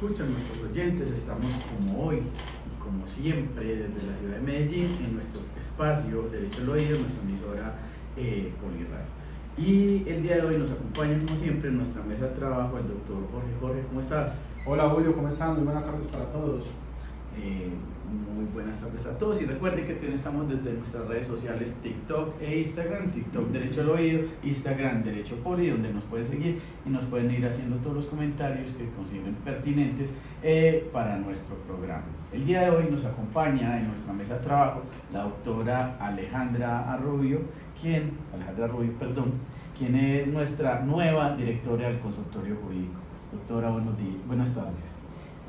escuchan, nuestros oyentes. Estamos como hoy y como siempre desde la ciudad de Medellín en nuestro espacio Derecho al Oído, nuestra emisora Poliradio. Y el día de hoy nos acompaña como siempre en nuestra mesa de trabajo el doctor Jorge. Jorge, ¿cómo estás? Hola Julio, ¿cómo están? Muy buenas tardes para todos. Muy buenas tardes a todos y recuerden que estamos desde nuestras redes sociales TikTok e Instagram, TikTok Derecho al Oído, Instagram Derecho Poli, donde nos pueden seguir y nos pueden ir haciendo todos los comentarios que consideren pertinentes para nuestro programa. El día de hoy nos acompaña en nuestra mesa de trabajo la doctora Alejandra Rubio, quien es nuestra nueva directora del consultorio jurídico. Doctora, buenas tardes.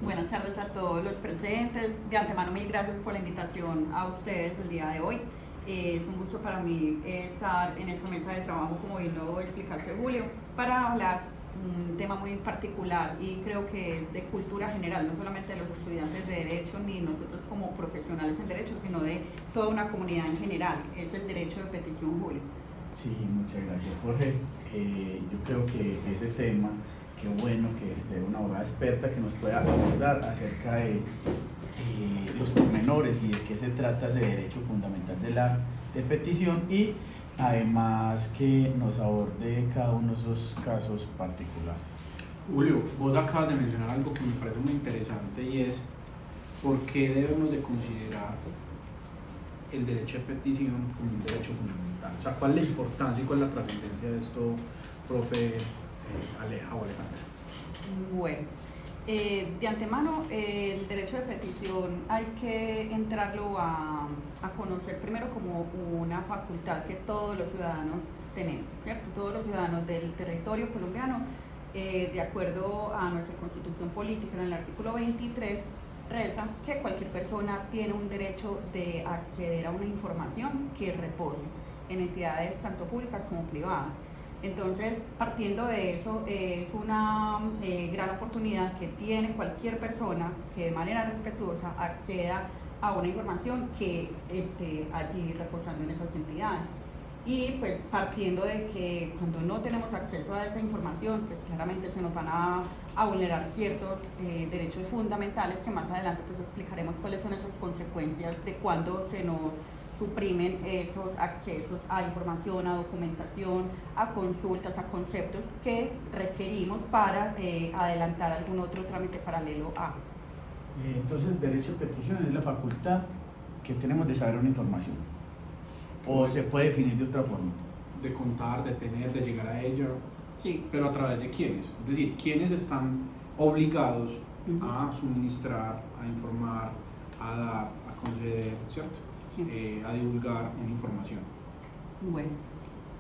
Buenas tardes a todos los presentes. De antemano, mil gracias por la invitación a ustedes el día de hoy. Es un gusto para mí estar en esta mesa de trabajo, como bien lo explicaste Julio, para hablar un tema muy particular y creo que es de cultura general, no solamente de los estudiantes de Derecho ni nosotros como profesionales en Derecho, sino de toda una comunidad en general. Es el derecho de petición, Julio. Sí, muchas gracias Jorge. Yo creo que ese tema, qué bueno que esté una abogada experta que nos pueda abordar acerca de los pormenores y de qué se trata ese derecho fundamental de petición y además que nos aborde cada uno de esos casos particulares. Julio, vos acabas de mencionar algo que me parece muy interesante y es por qué debemos de considerar el derecho de petición como un derecho fundamental. O sea, ¿cuál es la importancia y cuál es la trascendencia de esto, profe Aleja o Alejandra? Bueno, de antemano el derecho de petición hay que entrarlo a conocer primero como una facultad que todos los ciudadanos tenemos, ¿cierto? Todos los ciudadanos del territorio colombiano, de acuerdo a nuestra constitución política en el artículo 23, reza que cualquier persona tiene un derecho de acceder a una información que repose en entidades tanto públicas como privadas. Entonces, partiendo de eso, es una gran oportunidad que tiene cualquier persona que de manera respetuosa acceda a una información que esté allí reposando en esas entidades. Y pues partiendo de que cuando no tenemos acceso a esa información, pues claramente se nos van a vulnerar ciertos derechos fundamentales que más adelante pues explicaremos cuáles son esas consecuencias de cuando se nos suprimen esos accesos a información, a documentación, a consultas, a conceptos que requerimos para adelantar algún otro trámite paralelo a. Entonces, derecho de petición es la facultad que tenemos de saber una información. ¿O se puede definir de otra forma? De contar, de tener, de llegar a ella. Sí. Pero a través de quiénes. Es decir, quiénes están obligados a suministrar, a informar, a dar, a conceder, ¿cierto? Sí. A divulgar una información. Bueno,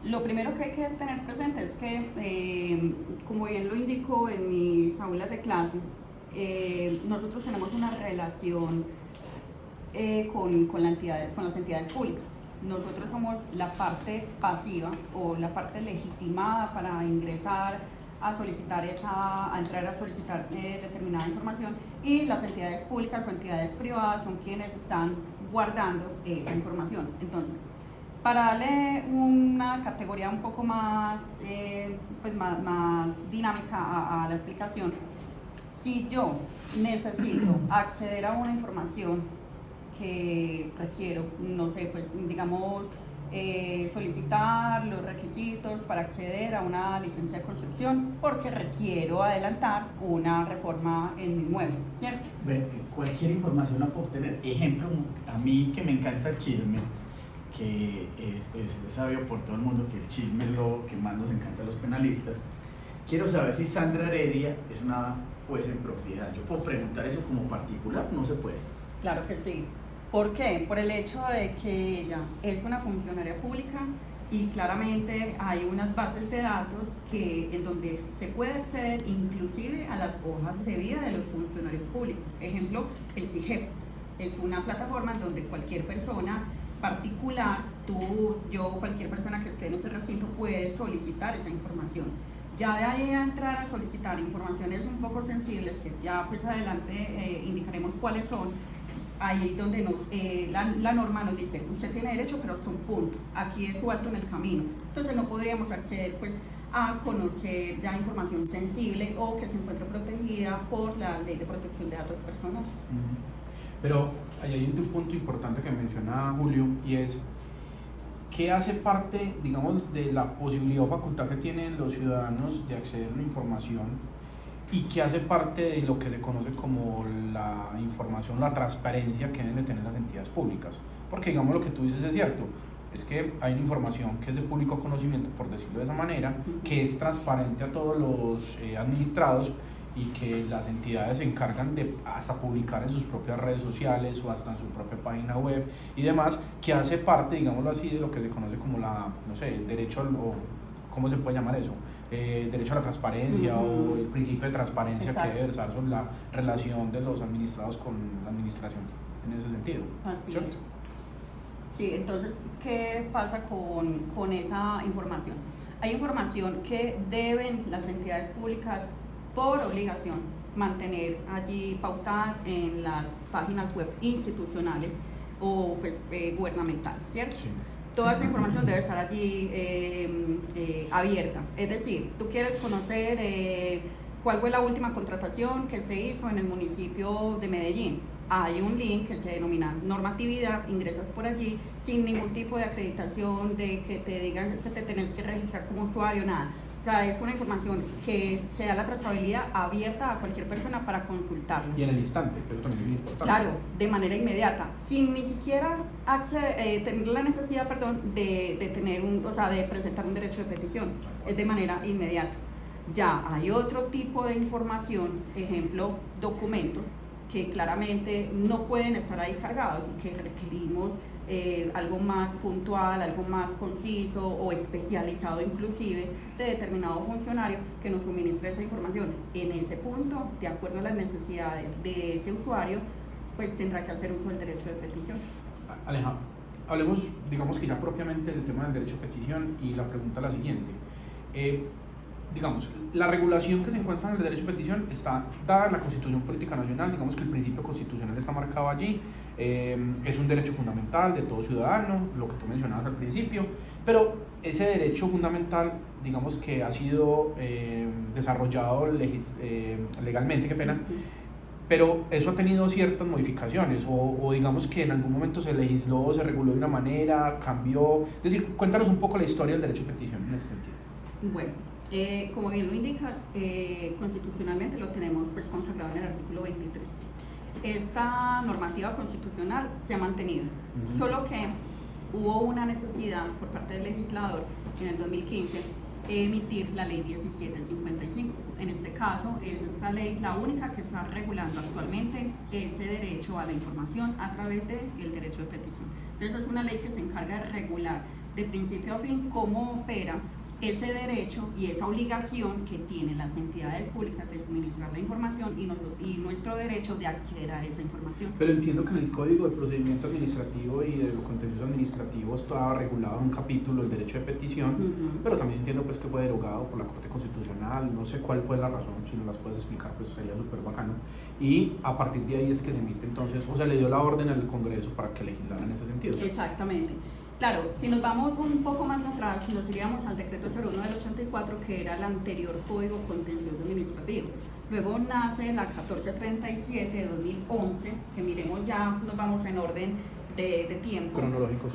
lo primero que hay que tener presente es que, como bien lo indico en mis aulas de clase, nosotros tenemos una relación con las entidades públicas. Nosotros somos la parte pasiva o la parte legitimada para ingresar a solicitar a entrar a solicitar determinada información, y las entidades públicas o entidades privadas son quienes están guardando esa información. Entonces, para darle una categoría un poco más, más dinámica a la explicación, si yo necesito acceder a una información que requiero, no sé, pues digamos, solicitar los requisitos para acceder a una licencia de construcción porque requiero adelantar una reforma en mi inmueble, ¿cierto? Cualquier información la puedo obtener. Ejemplo, a mí que me encanta el chisme, que es sabido por todo el mundo que el chisme es lo que más nos encanta a los penalistas. Quiero saber si Sandra Heredia es una jueza en propiedad. ¿Yo puedo preguntar eso como particular? No se puede. Claro que sí. ¿Por qué? Por el hecho de que ella es una funcionaria pública y claramente hay unas bases de datos en donde se puede acceder inclusive a las hojas de vida de los funcionarios públicos. Ejemplo, el CIGEP es una plataforma en donde cualquier persona particular, tú, yo, cualquier persona que esté en ese recinto puede solicitar esa información. Ya de ahí a entrar a solicitar informaciones un poco sensibles, que ya pues adelante indicaremos cuáles son. Ahí donde la norma nos dice, usted tiene derecho, pero hasta un punto, aquí es su alto en el camino. Entonces no podríamos acceder pues a conocer ya información sensible o que se encuentre protegida por la Ley de Protección de Datos Personales. Pero ahí hay un punto importante que menciona Julio, y es ¿qué hace parte, digamos, de la posibilidad o facultad que tienen los ciudadanos de acceder a la información, y qué hace parte de lo que se conoce como la información, la transparencia que deben de tener las entidades públicas? Porque digamos lo que tú dices es cierto, es que hay una información que es de público conocimiento, por decirlo de esa manera, que es transparente a todos los administrados, y que las entidades se encargan de hasta publicar en sus propias redes sociales o hasta en su propia página web y demás, que hace parte, digámoslo así, de lo que se conoce como el derecho o ¿cómo se puede llamar eso? Derecho a la transparencia, o el principio de transparencia. Exacto. Que debe versar sobre la relación de los administrados con la administración en ese sentido. Así ¿cierto? Es. Sí, entonces, ¿qué pasa con esa información? Hay información que deben las entidades públicas por obligación mantener allí pautadas en las páginas web institucionales o pues, gubernamentales, ¿cierto? Sí. Toda esa información debe estar allí abierta. Es decir, tú quieres conocer cuál fue la última contratación que se hizo en el municipio de Medellín. Hay un link que se denomina normatividad, ingresas por allí sin ningún tipo de acreditación, de que te digan que te tenés que registrar como usuario, nada. O sea, es una información que se da la trazabilidad abierta a cualquier persona para consultarla. Y en el instante, pero también es importante. Claro, de manera inmediata, sin ni siquiera tener la necesidad, de tener de presentar un derecho de petición. Es de manera inmediata. Ya hay otro tipo de información, ejemplo, documentos, que claramente no pueden estar ahí cargados y que requerimos algo más puntual, algo más conciso o especializado inclusive de determinado funcionario que nos suministre esa información. En ese punto, de acuerdo a las necesidades de ese usuario, pues tendrá que hacer uso del derecho de petición. Aleja, hablemos, digamos que ya propiamente del tema del derecho de petición, y la pregunta es la siguiente. Digamos, la regulación que se encuentra en el derecho de petición está dada en la Constitución Política Nacional, digamos que el principio constitucional está marcado allí, es un derecho fundamental de todo ciudadano, lo que tú mencionabas al principio, pero ese derecho fundamental, digamos que ha sido desarrollado legalmente, qué pena, pero eso ha tenido ciertas modificaciones, o digamos que en algún momento se legisló, se reguló de una manera, cambió. Es decir, cuéntanos un poco la historia del derecho de petición en ese sentido. Bueno, como bien lo indicas, constitucionalmente lo tenemos pues consagrado en el artículo 23. Esta normativa constitucional se ha mantenido, solo que hubo una necesidad por parte del legislador en el 2015 de emitir la ley 1755. En este caso, es esta ley la única que está regulando actualmente ese derecho a la información a través del derecho de petición. Entonces es una ley que se encarga de regular de principio a fin cómo opera ese derecho y esa obligación que tienen las entidades públicas de suministrar la información y nuestro derecho de acceder a esa información. Pero entiendo que en el Código de Procedimiento Administrativo y de lo contencioso administrativo estaba regulado en un capítulo el derecho de petición, pero también entiendo pues que fue derogado por la Corte Constitucional, no sé cuál fue la razón, si nos las puedes explicar pues sería súper bacano, y a partir de ahí es que se emite entonces, o sea, le dio la orden al Congreso para que legislara en ese sentido. Exactamente. Claro, si nos vamos un poco más atrás, nos iríamos al decreto 01 del 84, que era el anterior Código Contencioso Administrativo. Luego nace la 1437 de 2011, que miremos ya, nos vamos en orden de tiempo. Cronológico.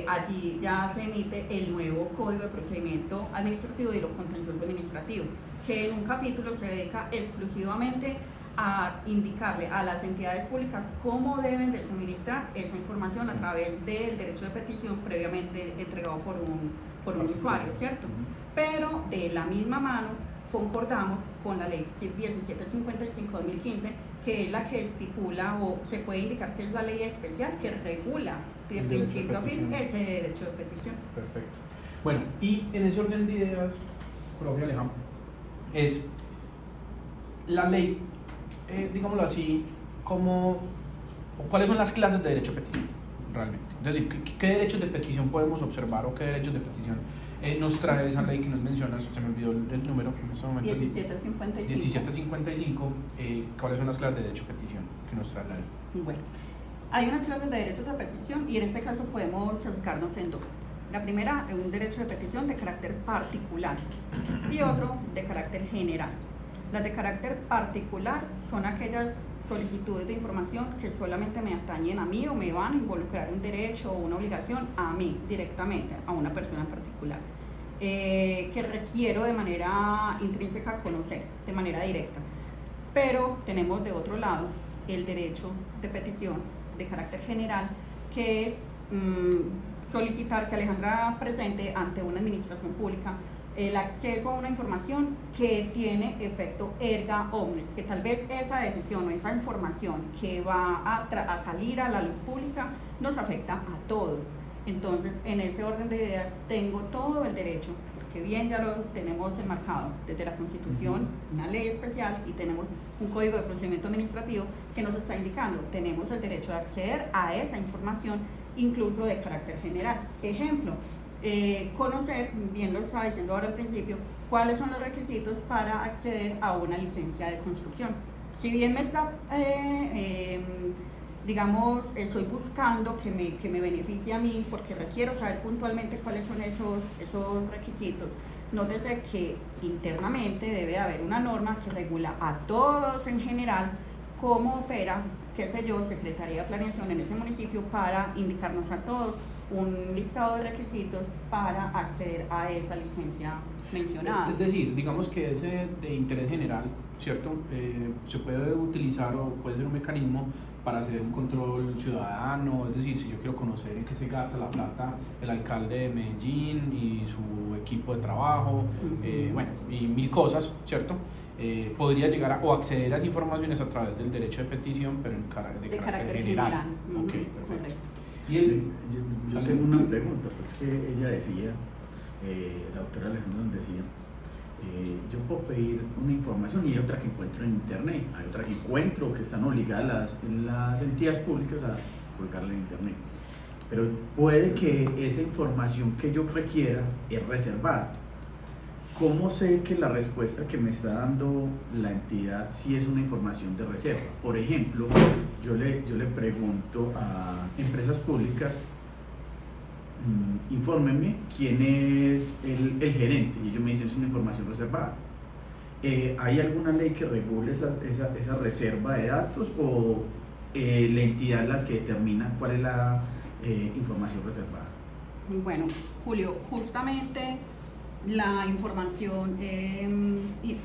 Allí ya se emite el nuevo Código de Procedimiento Administrativo y lo Contencioso Administrativo, que en un capítulo se dedica exclusivamente a indicarle a las entidades públicas cómo deben de suministrar esa información a través del derecho de petición previamente entregado por un usuario, ¿cierto? Pero de la misma mano concordamos con la ley 1755-2015, que es la que estipula o se puede indicar que es la ley especial que regula de principio a fin ese derecho de petición. Perfecto. Bueno, y en ese orden de ideas, profe Alejandro, es la ley, digámoslo así, ¿cuáles son las clases de derecho de petición realmente? Es decir, ¿qué derechos de petición podemos observar o qué derechos de petición nos trae esa ley que nos mencionas? Se me olvidó el número en este momento. 1755. ¿Cuáles son las clases de derecho de petición que nos trae la ley? Bueno, hay unas clases de derechos de petición y en este caso podemos sesgarnos en dos. La primera es un derecho de petición de carácter particular y otro de carácter general. Las de carácter particular son aquellas solicitudes de información que solamente me atañen a mí o me van a involucrar un derecho o una obligación a mí directamente, a una persona en particular, que requiero de manera intrínseca conocer, de manera directa. Pero tenemos de otro lado el derecho de petición de carácter general, que es solicitar que Alejandra presente ante una administración pública el acceso a una información que tiene efecto erga omnes, que tal vez esa decisión o esa información que va a salir a la luz pública nos afecta a todos. Entonces, en ese orden de ideas, tengo todo el derecho, porque bien ya lo tenemos enmarcado desde la Constitución, una ley especial, y tenemos un código de procedimiento administrativo que nos está indicando, tenemos el derecho de acceder a esa información, incluso de carácter general. Ejemplo, conocer, bien lo estaba diciendo ahora al principio, cuáles son los requisitos para acceder a una licencia de construcción. Si bien me está, digamos, estoy buscando que me beneficie a mí, porque requiero saber puntualmente cuáles son esos requisitos, nótese que internamente debe haber una norma que regula a todos en general cómo opera, qué sé yo, Secretaría de Planeación en ese municipio, para indicarnos a todos un listado de requisitos para acceder a esa licencia mencionada. Es decir, digamos que ese de interés general, ¿cierto? Se puede utilizar o puede ser un mecanismo para hacer un control ciudadano, es decir, si yo quiero conocer en qué se gasta la plata el alcalde de Medellín y su equipo de trabajo, bueno, y mil cosas, ¿cierto? Podría llegar o acceder a esas informaciones a través del derecho de petición, pero en carácter general. Ok, perfecto. Correcto. Yo tengo una pregunta, pues que ella decía, la doctora Alejandra decía, yo puedo pedir una información y hay otra que encuentro en internet, hay otra que encuentro que están obligadas las entidades públicas a colgarla en internet, pero puede que esa información que yo requiera es reservada. ¿Cómo sé que la respuesta que me está dando la entidad si es una información de reserva? Por ejemplo, yo le pregunto a empresas públicas, infórmenme quién es el gerente, y ellos me dicen es una información reservada. ¿Hay alguna ley que regule esa reserva de datos o la entidad la que determina cuál es la información reservada? Bueno, Julio, justamente la información y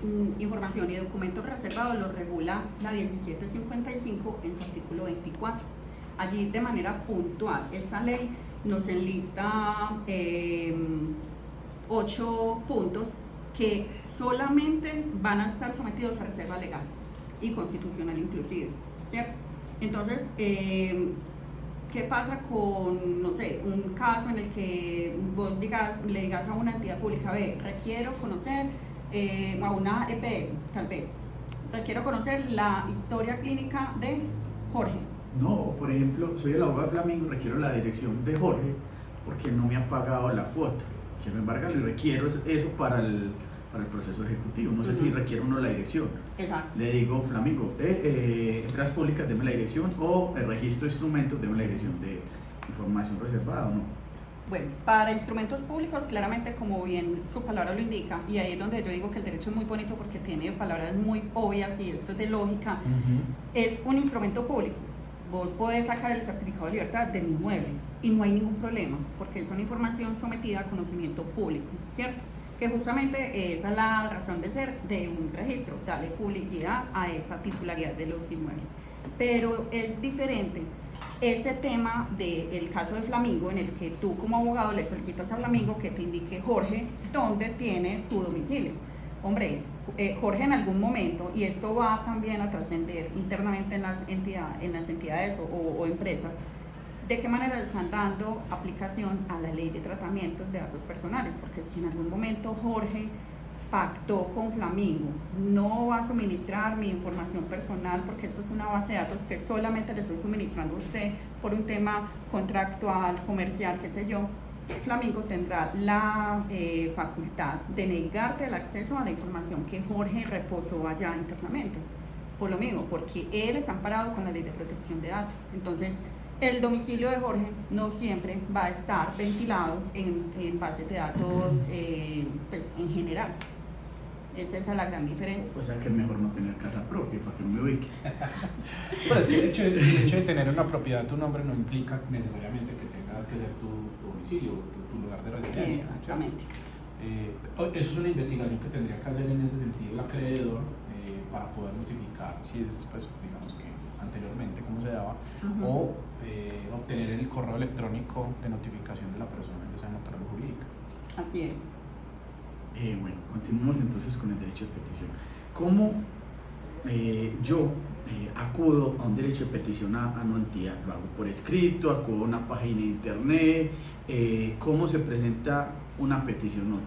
documentos reservados lo regula la 1755 en su artículo 24. Allí, de manera puntual, esta ley nos enlista 8 puntos que solamente van a estar sometidos a reserva legal y constitucional inclusive, ¿cierto? Entonces, ¿qué pasa con, no sé, un caso en el que vos le digas a una entidad pública, requiero conocer a una EPS, tal vez, requiero conocer la historia clínica de Jorge? No, por ejemplo, soy el abogado de Flamingo, requiero la dirección de Jorge porque no me ha pagado la cuota. Quiero embargarlo y requiero eso para el proceso ejecutivo. No sé si requiere uno la dirección. Exacto. Le digo, Flamingo, empresas públicas, deme la dirección, o el registro de instrumentos, deme la dirección de información reservada o no. Bueno, para instrumentos públicos, claramente, como bien su palabra lo indica, y ahí es donde yo digo que el derecho es muy bonito porque tiene palabras muy obvias y esto es de lógica, es un instrumento público. Vos podés sacar el certificado de libertad de mi inmueble y no hay ningún problema porque es una información sometida a conocimiento público, ¿cierto? Que justamente esa es la razón de ser de un registro, darle publicidad a esa titularidad de los inmuebles. Pero es diferente ese tema del caso de Flamingo, en el que tú como abogado le solicitas a Flamingo que te indique Jorge dónde tiene su domicilio. Hombre, Jorge en algún momento, y esto va también a trascender internamente en las entidades o empresas, ¿de qué manera están dando aplicación a la ley de tratamiento de datos personales? Porque si en algún momento Jorge pactó con Flamingo, no va a suministrar mi información personal porque eso es una base de datos que solamente le estoy suministrando a usted por un tema contractual, comercial, qué sé yo, Flamingo tendrá la facultad de negarte el acceso a la información que Jorge reposó allá internamente. Por lo mismo, porque él está amparado con la ley de protección de datos. Entonces, El domicilio de Jorge no siempre va a estar ventilado en bases de datos pues, en general. Esa es la gran diferencia. O sea que es mejor no tener casa propia para que me ubique. Pues el hecho de tener una propiedad a tu nombre no implica necesariamente que tengas que ser tu domicilio, tu lugar de residencia. Exactamente. Eso es una investigación que tendría que hacer en ese sentido el acreedor para poder notificar si es, pues, digamos que anteriormente como se daba, o obtener el correo electrónico de notificación de la persona, ya sea notario jurídica. Así es. Bueno, continuemos entonces con el derecho de petición. ¿Cómo yo acudo a un derecho de petición a una entidad? ¿Lo hago por escrito? ¿Acudo a una página de internet? ¿Cómo se presenta una petición?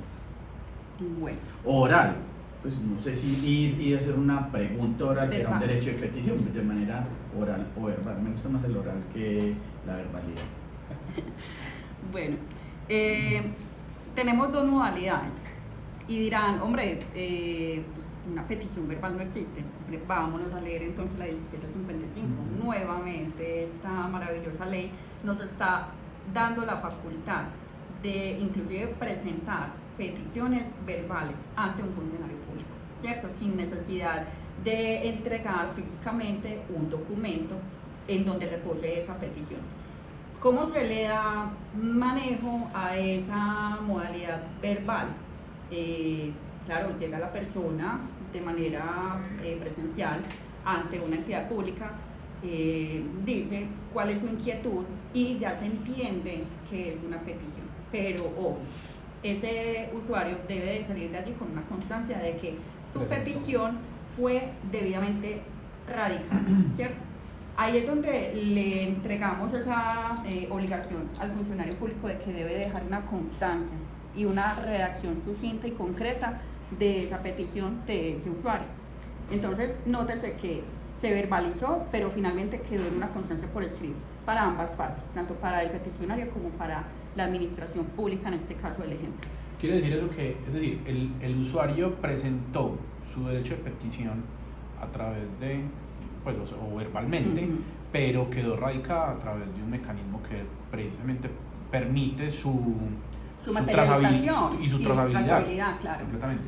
Bueno. Oral. Pues no sé si ir y hacer una pregunta oral será un Verbal. derecho de petición, pues de manera oral o verbal. Me gusta más el oral que la verbalidad. Bueno, tenemos dos modalidades y dirán, hombre, pues una petición verbal no existe. Hombre, vámonos a leer entonces la 1755. Nuevamente esta maravillosa ley nos está dando la facultad de inclusive presentar peticiones verbales ante un funcionario público, ¿cierto? Sin necesidad de entregar físicamente un documento en donde repose esa petición. ¿Cómo se le da manejo a esa modalidad verbal? Claro, llega la persona de manera presencial ante una entidad pública, dice cuál es su inquietud y ya se entiende que es una petición. Pero, ojo, ese usuario debe de salir de allí con una constancia de que su petición fue debidamente radicada, ¿cierto? Ahí es donde le entregamos esa obligación al funcionario público de que debe dejar una constancia y una redacción sucinta y concreta de esa petición de ese usuario. Entonces, nótese que se verbalizó, pero finalmente quedó en una constancia por escrito para ambas partes, tanto para el peticionario como para la administración pública, en este caso el ejemplo. Quiere decir eso que, es decir, el usuario presentó su derecho de petición a través de, pues, o verbalmente, pero quedó radicada a través de un mecanismo que precisamente permite su materialización y su trazabilidad, claro. Completamente.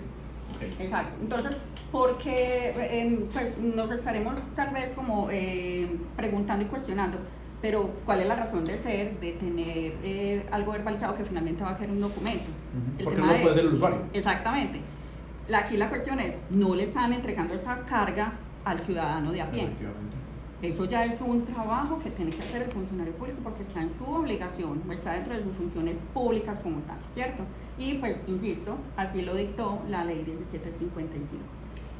Okay. Exacto. Entonces, porque pues nos estaremos tal vez como preguntando y cuestionando, pero ¿cuál es la razón de ser, de tener algo verbalizado que finalmente va a quedar un documento? Porque no lo puede hacer el usuario. Exactamente. Aquí la cuestión es, no le están entregando esa carga al ciudadano de a pie. Eso ya es un trabajo que tiene que hacer el funcionario público porque está en su obligación, o está dentro de sus funciones públicas como tal, ¿cierto? Y pues, insisto, así lo dictó la ley 1755.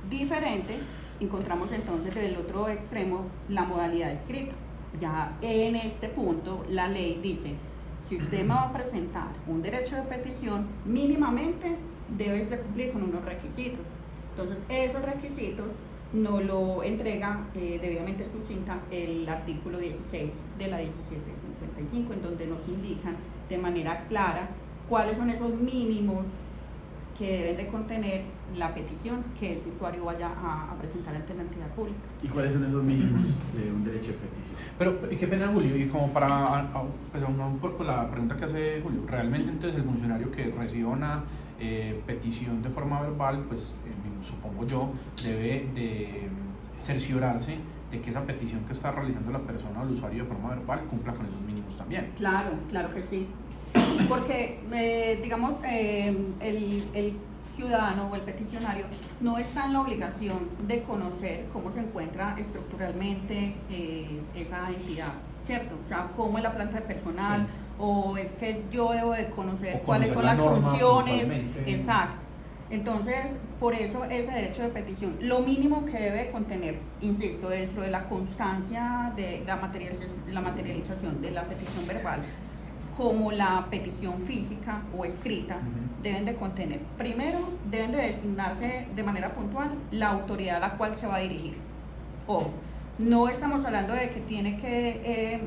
Diferente, encontramos entonces del otro extremo la modalidad escrita. Ya en este punto la ley dice, si usted me va a presentar un derecho de petición, mínimamente debes de cumplir con unos requisitos. Entonces, esos requisitos no lo entrega debidamente sucinta el artículo 16 de la 1755, en donde nos indican de manera clara cuáles son esos mínimos que deben de contener la petición que ese usuario vaya a presentar ante la entidad pública. ¿Y cuáles son esos mínimos de un derecho de petición? Pero qué pena, Julio, y como para pues, aunar un poco la pregunta que hace Julio, realmente entonces el funcionario que reciba una petición de forma verbal, pues supongo yo, debe de cerciorarse de que esa petición que está realizando la persona o el usuario de forma verbal cumpla con esos mínimos también. Claro, claro que sí. Porque, digamos, el ciudadano o el peticionario no está en la obligación de conocer cómo se encuentra estructuralmente esa entidad, ¿cierto? O sea, cómo es la planta de personal, sí. O es que yo debo de conocer cuáles son las funciones. Exacto. Entonces, por eso ese derecho de petición, lo mínimo que debe contener, insisto, dentro de la constancia de la materialización de la petición verbal, como la petición física o escrita, deben de contener, primero, deben de designarse de manera puntual la autoridad a la cual se va a dirigir. O no estamos hablando de que tiene que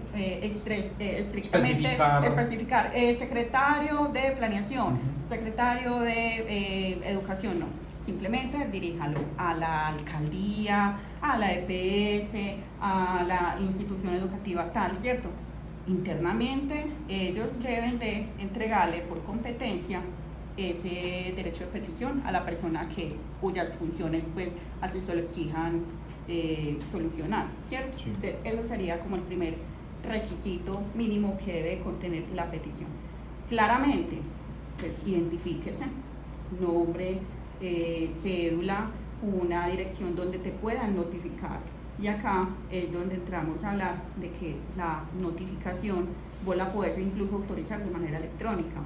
estrictamente especificar secretario de planeación, secretario de educación, no. simplemente diríjalo a la alcaldía, a la EPS, a la institución educativa tal, ¿cierto? Internamente ellos deben de entregarle por competencia ese derecho de petición a la persona cuyas funciones pues así se lo exijan solucionar, ¿cierto? Sí. Entonces eso sería como el primer requisito mínimo que debe contener la petición. Claramente, pues identifíquese, nombre, cédula, una dirección donde te puedan notificar. Y acá es donde entramos a hablar de que la notificación vos la puedes incluso autorizar de manera electrónica.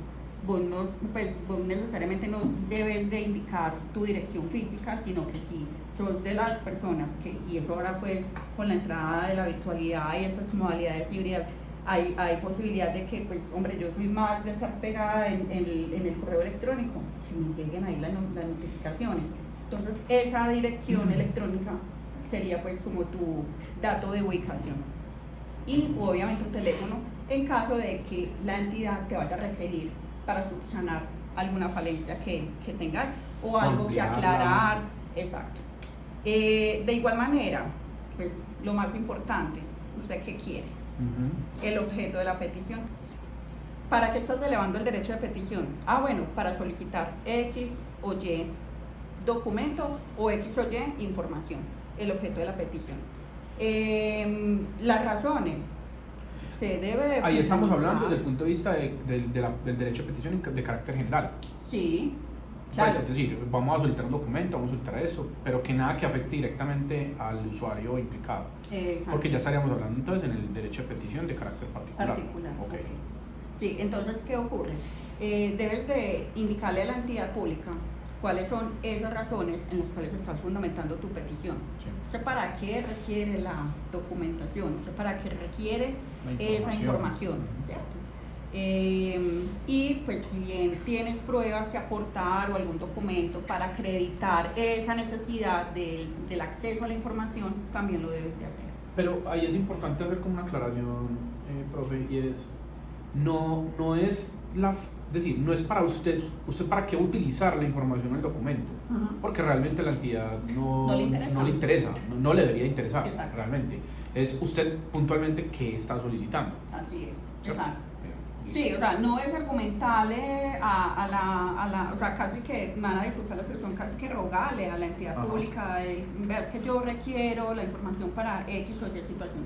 Vos necesariamente no debes de indicar tu dirección física, sino que si sos de las personas y eso ahora pues con la entrada de la virtualidad y esas modalidades híbridas, hay posibilidad de que pues hombre, yo soy más de estar pegada en el correo electrónico, que me lleguen ahí las notificaciones. Entonces esa dirección electrónica sería pues como tu dato de ubicación y obviamente un teléfono en caso de que la entidad te vaya a requerir para subsanar alguna falencia que tengas o algo que aclarar. Exacto. De igual manera, pues lo más importante, ¿usted qué quiere? El objeto de la petición. ¿Para qué estás elevando el derecho de petición? Bueno, para solicitar X o Y documento o X o Y información. El objeto de la petición. Las razones. Se debe de ahí estamos hablando desde el punto de vista del derecho de petición de carácter general. Sí, claro. Pues, es decir, vamos a solicitar un documento, vamos a solicitar eso, pero que nada que afecte directamente al usuario implicado. Exacto. Porque ya estaríamos hablando entonces en el derecho de petición de carácter particular. Okay. Sí, entonces, ¿qué ocurre? Debes de indicarle a la entidad pública cuáles son esas razones en las cuales estás fundamentando tu petición. Sí. ¿Usted para qué requiere la documentación? ¿Usted para qué requiere esa información? ¿Cierto? Y pues si bien tienes pruebas de aportar o algún documento para acreditar esa necesidad del acceso a la información, también lo debes de hacer. Pero ahí es importante hacer como una aclaración, profe, y es, no es decir, no es para usted para qué utilizar la información del documento, porque realmente la entidad no le interesa, no le debería interesar. Exacto. Realmente. Es usted puntualmente qué está solicitando. Así es, ¿Cierto? exacto. Sí, o sea, no es argumentarle o sea, casi que, me van a disculpar la expresión, casi que rogarle a la entidad pública, veas que yo requiero la información para X o Y situación.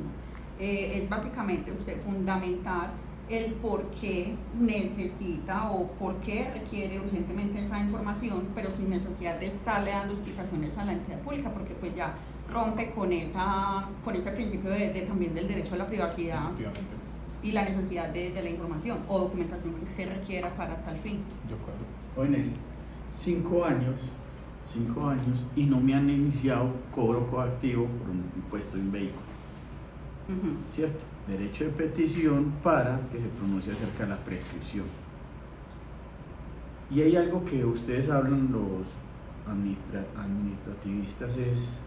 Es básicamente usted fundamentar el por qué necesita o por qué requiere urgentemente esa información, pero sin necesidad de estarle dando explicaciones a la entidad pública, porque pues ya rompe con ese principio también del derecho a la privacidad y la necesidad de la información o documentación que usted requiera para tal fin. De acuerdo. Jóvenes, 5 años y no me han iniciado cobro coactivo por un impuesto en vehículo. ¿Cierto? Derecho de petición para que se pronuncie acerca de la prescripción. Y hay algo que ustedes hablan, los administrativistas, es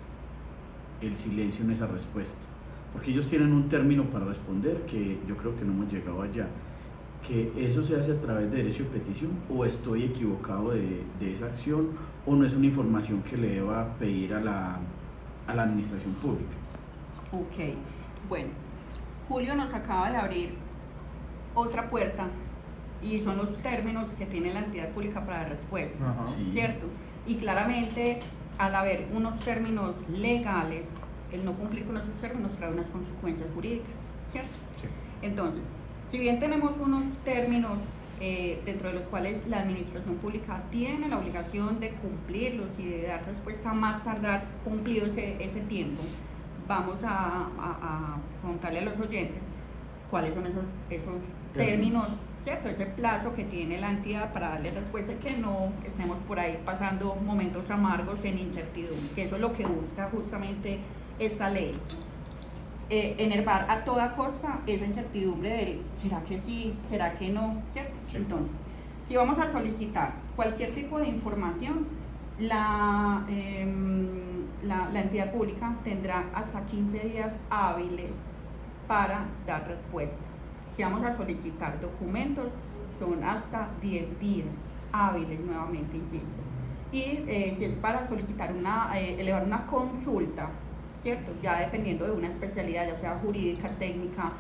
el silencio en esa respuesta. Porque ellos tienen un término para responder que yo creo que no hemos llegado allá. Que eso se hace a través de derecho de petición, o estoy equivocado de esa acción, o no es una información que le deba pedir a la administración pública. Ok, bueno, Julio nos acaba de abrir otra puerta y son los términos que tiene la entidad pública para dar respuesta, Sí. ¿cierto? Y claramente, al haber unos términos legales, el no cumplir con esos términos trae unas consecuencias jurídicas, ¿cierto? Sí. Entonces, si bien tenemos unos términos dentro de los cuales la administración pública tiene la obligación de cumplirlos y de dar respuesta a más tardar cumplido ese tiempo, vamos a contarle a los oyentes cuáles son esos términos, ¿cierto? Ese plazo que tiene la entidad para darle respuesta y que no estemos por ahí pasando momentos amargos en incertidumbre, que eso es lo que busca justamente esta ley. Enervar a toda costa esa incertidumbre del ¿será que sí? ¿Será que no? ¿Cierto? Sí. Entonces, si vamos a solicitar cualquier tipo de información, la entidad pública tendrá hasta 15 días hábiles para dar respuesta. Si vamos a solicitar documentos, son hasta 10 días hábiles, nuevamente insisto. y si es para solicitar elevar una consulta, ¿cierto? Ya dependiendo de una especialidad, ya sea jurídica, técnica,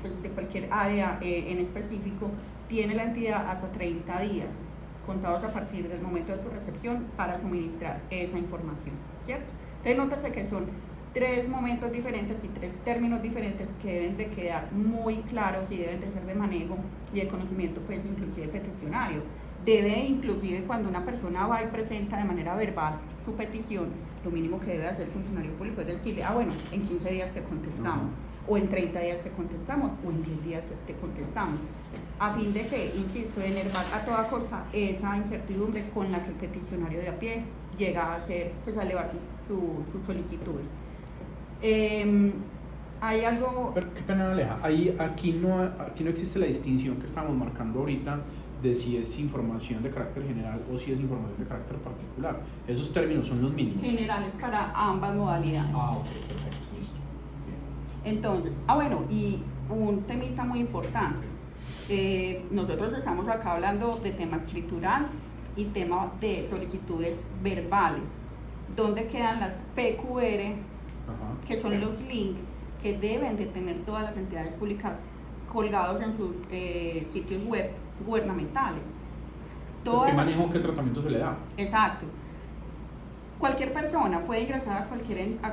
pues de cualquier área en específico, tiene la entidad hasta 30 días contados a partir del momento de su recepción para suministrar esa información, ¿cierto? Entonces nótese que son 3 momentos diferentes y 3 términos diferentes que deben de quedar muy claros y deben de ser de manejo y de conocimiento, pues inclusive peticionario. Debe inclusive, cuando una persona va y presenta de manera verbal su petición, lo mínimo que debe hacer el funcionario público es decirle, bueno, en 15 días te contestamos, o en 30 días te contestamos, o en 10 días te contestamos, a fin de que, insisto, enervar a toda costa esa incertidumbre con la que el peticionario de a pie llega a hacer, pues a elevar sus solicitudes. Hay algo... Pero qué pena, Aleja, aquí no existe la distinción que estamos marcando ahorita de si es información de carácter general o si es información de carácter particular. Esos términos son los mismos. Generales para ambas modalidades. Ok, perfecto, listo. Bien. Entonces, bueno, y un temita muy importante. Nosotros estamos acá hablando de tema escritural y tema de solicitudes verbales. ¿Dónde quedan las PQR, que son los links que deben de tener todas las entidades públicas colgados en sus sitios web gubernamentales? ¿Qué manejo, qué tratamiento se le da? Exacto. Cualquier persona puede ingresar a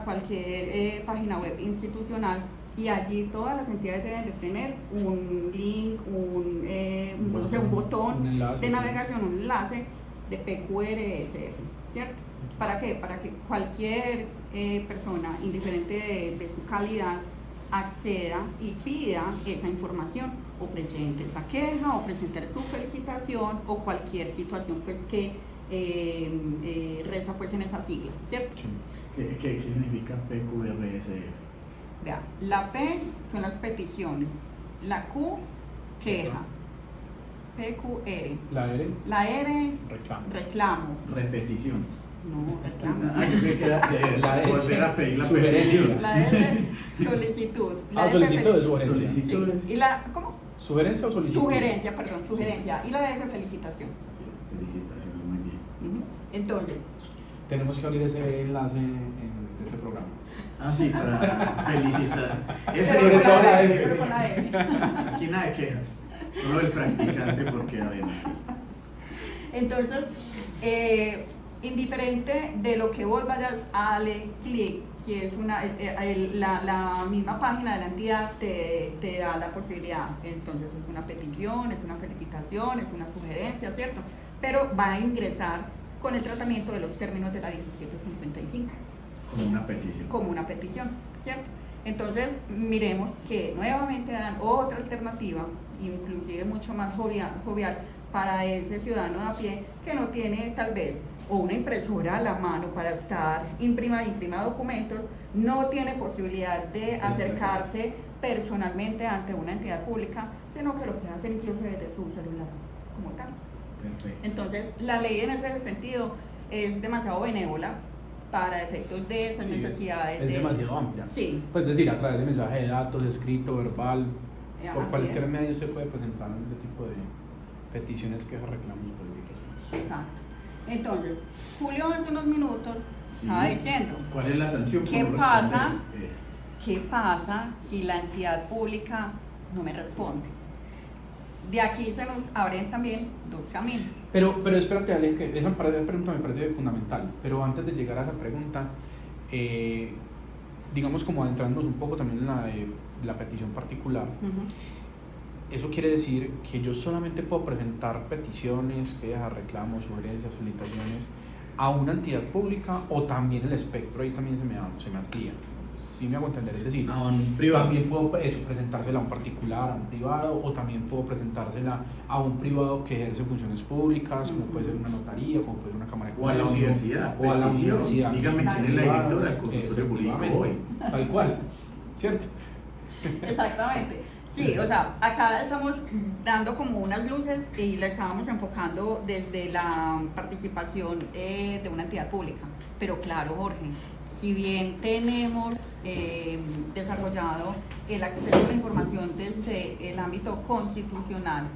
cualquier página web institucional y allí todas las entidades deben de tener un link, un botón de navegación, un enlace de PQRSF, ¿cierto? ¿Para qué? Para que cualquier persona, indiferente de su calidad, acceda y pida esa información, o presente esa queja, o presente su felicitación, o cualquier situación pues que reza pues en esa sigla, ¿cierto? Sí. ¿Qué significa PQRSF? Vea, la P son las peticiones, la Q, queja, PQR, La R, reclamo, Repetición. no, reclamo, Yo creo que era La S, volver a pedir la sugerencia. petición. la R, solicitud, la F, solicitudes, felicitación. Solicitudes. Sí. Y la, ¿cómo? ¿Sugerencia o solicitud? Sugerencia, y la F, felicitación. Así es, felicitaciones, muy bien. Entonces, Tenemos que abrir ese enlace en este programa. Sí, para felicitar. pero con la F, pero con la F. Aquí nada de quejas, solo el practicante porque a ver. Entonces, indiferente de lo que vos vayas a darle clic, si es la misma página de la entidad te da la posibilidad, entonces es una petición, es una felicitación, es una sugerencia, ¿cierto? Pero va a ingresar con el tratamiento de los términos de la 1755. Como una petición, ¿cierto? Entonces, miremos que nuevamente dan otra alternativa, inclusive mucho más jovial para ese ciudadano de a pie que no tiene tal vez o una impresora a la mano para estar imprima documentos, no tiene posibilidad de acercarse personalmente ante una entidad pública, sino que lo puede hacer incluso desde su celular como tal. Perfecto. Entonces, la ley en ese sentido es demasiado benévola para efectos de esas necesidades. Es demasiado amplia. Sí. Pues decir, a través de mensaje de datos, escrito, verbal, por Así cualquier es. medio se puede presentar ese tipo de peticiones, quejas, reclamos y solicitaciones. Exacto. Entonces, Julio hace unos minutos estaba diciendo, ¿Cuál es la sanción? ¿qué por pasa? responder? ¿Qué pasa si la entidad pública no me responde? De aquí se nos abren también 2 caminos. Pero espérate, Ale, que esa pregunta me parece fundamental. Pero antes de llegar a esa pregunta, digamos como adentrándonos un poco también en la petición particular, eso quiere decir que yo solamente puedo presentar peticiones, quejas, reclamos, sugerencias, felicitaciones a una entidad pública, o también el espectro ahí también se me amplía. Sí me hago entender, es decir, A un privado. también puedo presentársela a un particular, a un privado, o también puedo presentársela a un privado que ejerce funciones públicas, como puede ser una notaría, como puede ser una cámara de O a la comercio, universidad. o a la petición. universidad. Dígame quién es la directora del consultorio jurídico hoy. Tal cual, ¿cierto? Exactamente. Sí, o sea, acá estamos dando como unas luces y la estábamos enfocando desde la participación de una entidad pública. Pero claro, Jorge, si bien tenemos desarrollado el acceso a la información desde el ámbito constitucional,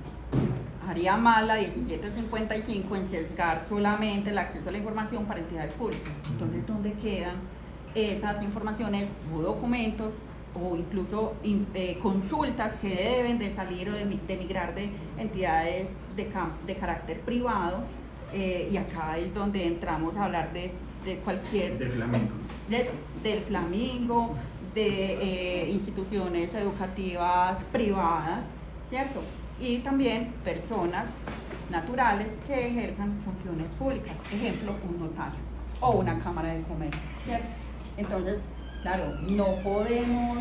haría mal la 1755 en sesgar solamente el acceso a la información para entidades públicas. Entonces, ¿dónde quedan esas informaciones o documentos o incluso consultas que deben de salir o de migrar de entidades de carácter privado? Y acá es donde entramos a hablar de cualquier... Del Flamingo. Del Flamingo, de instituciones educativas privadas, ¿cierto? Y también personas naturales que ejerzan funciones públicas, ejemplo, un notario o una cámara de comercio, ¿cierto? Entonces, claro, no podemos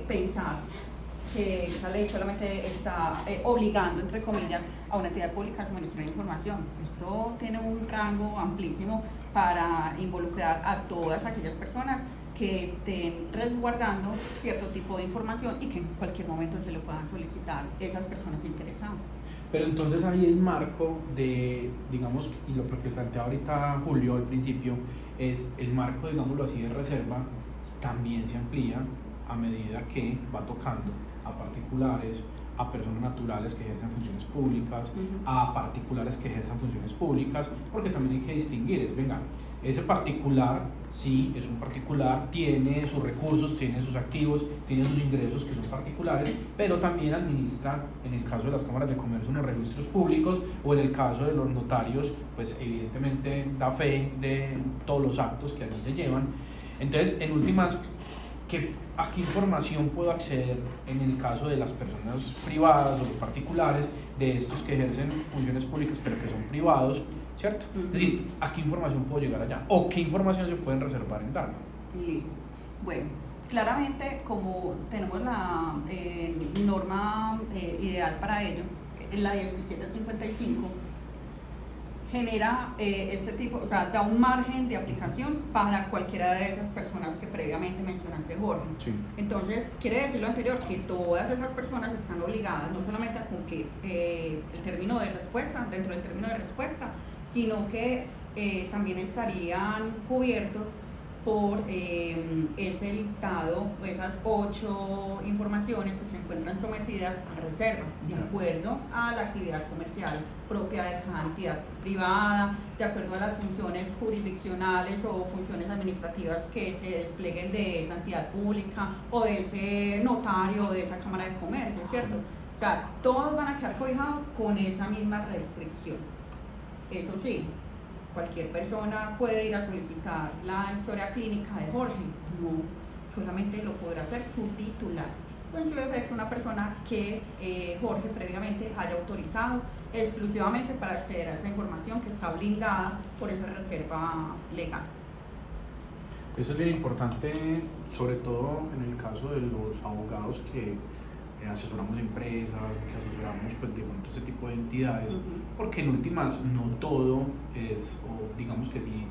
pensar que esta ley solamente está obligando, entre comillas, a una entidad pública a suministrar información. Esto tiene un rango amplísimo para involucrar a todas aquellas personas que estén resguardando cierto tipo de información y que en cualquier momento se lo puedan solicitar esas personas interesadas. Pero entonces ahí el marco de, digamos, y lo que planteaba ahorita Julio al principio, es el marco, digámoslo así, de reserva, también se amplía a medida que va tocando a particulares, a personas naturales que ejercen funciones públicas, a particulares que ejercen funciones públicas, porque también hay que distinguir, venga, ese particular, sí, es un particular, tiene sus recursos, tiene sus activos, tiene sus ingresos que son particulares, pero también administra, en el caso de las cámaras de comercio, unos registros públicos, o en el caso de los notarios, pues evidentemente da fe de todos los actos que allí se llevan. Entonces, en últimas, ¿a qué información puedo acceder en el caso de las personas privadas o los particulares, de estos que ejercen funciones públicas pero que son privados, ¿cierto? Es decir, ¿a qué información puedo llegar allá? ¿O qué información se pueden reservar en Darma? Listo. Bueno, claramente como tenemos la norma ideal para ello, la 1755, genera este tipo, o sea, da un margen de aplicación para cualquiera de esas personas que previamente mencionaste, Jorge. Sí. Entonces, quiere decir lo anterior, que todas esas personas están obligadas no solamente a cumplir el término de respuesta, dentro del término de respuesta, sino que también estarían cubiertos por ese listado, esas 8 informaciones que se encuentran sometidas a reserva, de acuerdo a la actividad comercial propia de cada entidad privada, de acuerdo a las funciones jurisdiccionales o funciones administrativas que se desplieguen de esa entidad pública o de ese notario o de esa cámara de comercio, ¿cierto? O sea, todos van a quedar cobijados con esa misma restricción. Eso sí, cualquier persona puede ir a solicitar la historia clínica de Jorge, no, solamente lo podrá hacer su titular. En su efecto, una persona que Jorge previamente haya autorizado exclusivamente para acceder a esa información que está blindada por esa reserva legal. Eso es bien importante, sobre todo en el caso de los abogados que asesoramos empresas, que asesoramos pues, de pronto este tipo de entidades, porque en últimas no todo es, o digamos que sí,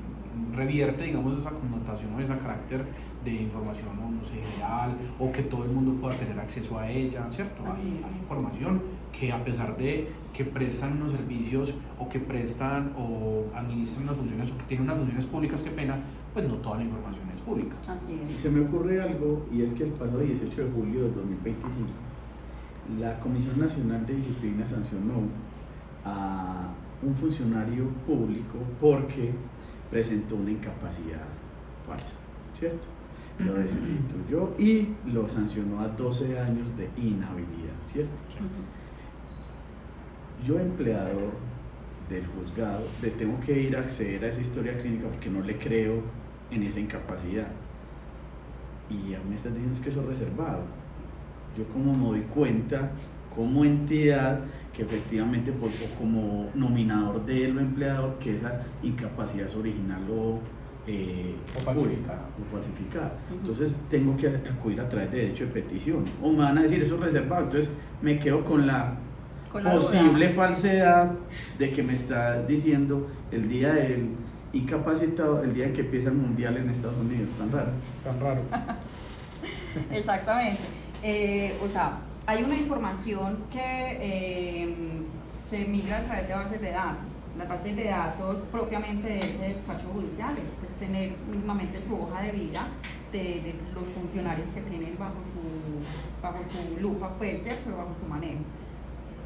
revierte digamos esa connotación o ese carácter de información no sé, general, o que todo el mundo pueda tener acceso a ella, ¿cierto? Hay información que a pesar de que prestan unos servicios o que prestan o administran unas funciones o que tienen unas funciones públicas, qué pena, pues no toda la información es pública. Así es. Y se me ocurre algo, y es que el pasado 18 de julio de 2025 la Comisión Nacional de Disciplina sancionó a un funcionario público porque presentó una incapacidad falsa, ¿cierto? Lo destituyó y lo sancionó a 12 años de inhabilidad, ¿cierto? Yo, empleador del juzgado, le tengo que ir a acceder a esa historia clínica porque no le creo en esa incapacidad. Y ya me estás diciendo que eso es reservado. Yo como me doy cuenta como entidad que efectivamente o como nominador del empleador que esa incapacidad es original o falsificada. Entonces tengo que acudir a través de derecho de petición o me van a decir eso es reservado, entonces me quedo con la posible falsedad de que me está diciendo el día del incapacitado, el día en que empieza el mundial en Estados Unidos. Tan raro. Exactamente. O sea, hay una información que se migra a través de bases de datos. Las bases de datos propiamente de ese despacho judicial es pues, tener mínimamente su hoja de vida de los funcionarios que tienen bajo su lupa, puede ser, pero bajo su manejo.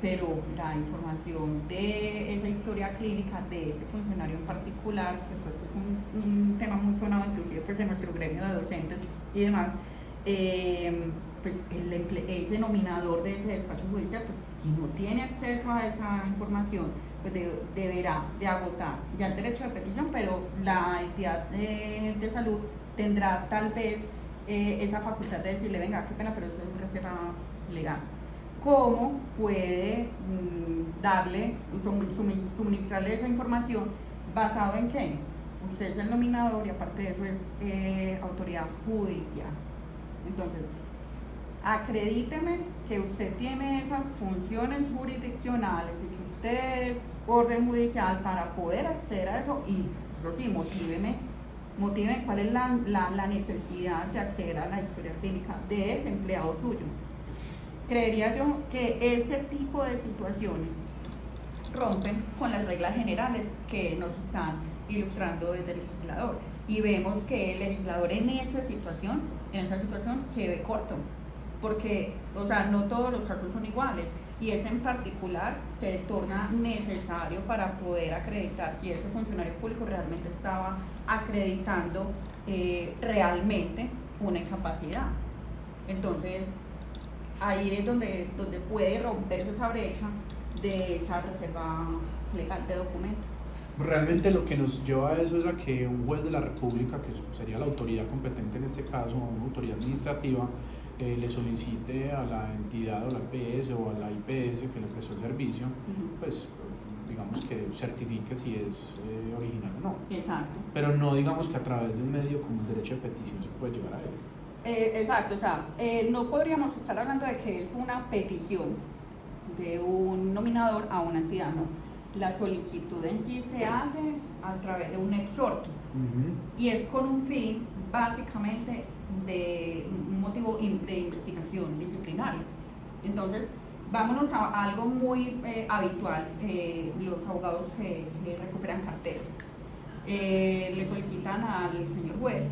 Pero la información de esa historia clínica de ese funcionario en particular, que fue pues un tema muy sonado inclusive pues en nuestro gremio de docentes y demás, pues ese nominador de ese despacho judicial, pues si no tiene acceso a esa información, pues deberá de agotar ya el derecho de petición, pero la entidad de salud tendrá tal vez esa facultad de decirle, venga, qué pena, pero eso es reserva legal. ¿Cómo puede darle, suministrarle esa información basado en qué? Usted es el nominador y aparte de eso es autoridad judicial. Entonces, acredíteme que usted tiene esas funciones jurisdiccionales y que usted es orden judicial para poder acceder a eso, y eso sí, motívenme cuál es la necesidad de acceder a la historia clínica de ese empleado suyo. Creería yo que ese tipo de situaciones rompen con las reglas generales que nos están ilustrando desde el legislador, y vemos que el legislador en esa situación se ve corto, porque, o sea, no todos los casos son iguales, y ese en particular se torna necesario para poder acreditar si ese funcionario público realmente estaba acreditando realmente una incapacidad. Entonces, ahí es donde puede romperse esa brecha de esa reserva legal de documentos. Realmente lo que nos lleva a eso es a que un juez de la República, que sería la autoridad competente en este caso, una autoridad administrativa, le solicite a la entidad o la EPS o a la IPS que le prestó el servicio, pues digamos que certifique si es original o no. Exacto. Pero no digamos que a través de un medio como el derecho de petición se puede llegar a él. Exacto, o sea, no podríamos estar hablando de que es una petición de un nominador a una entidad, no. La solicitud en sí se hace a través de un exhorto, y es con un fin básicamente de un motivo de investigación disciplinaria. Entonces, vámonos a algo muy habitual, los abogados que recuperan cartera. Le solicitan al señor juez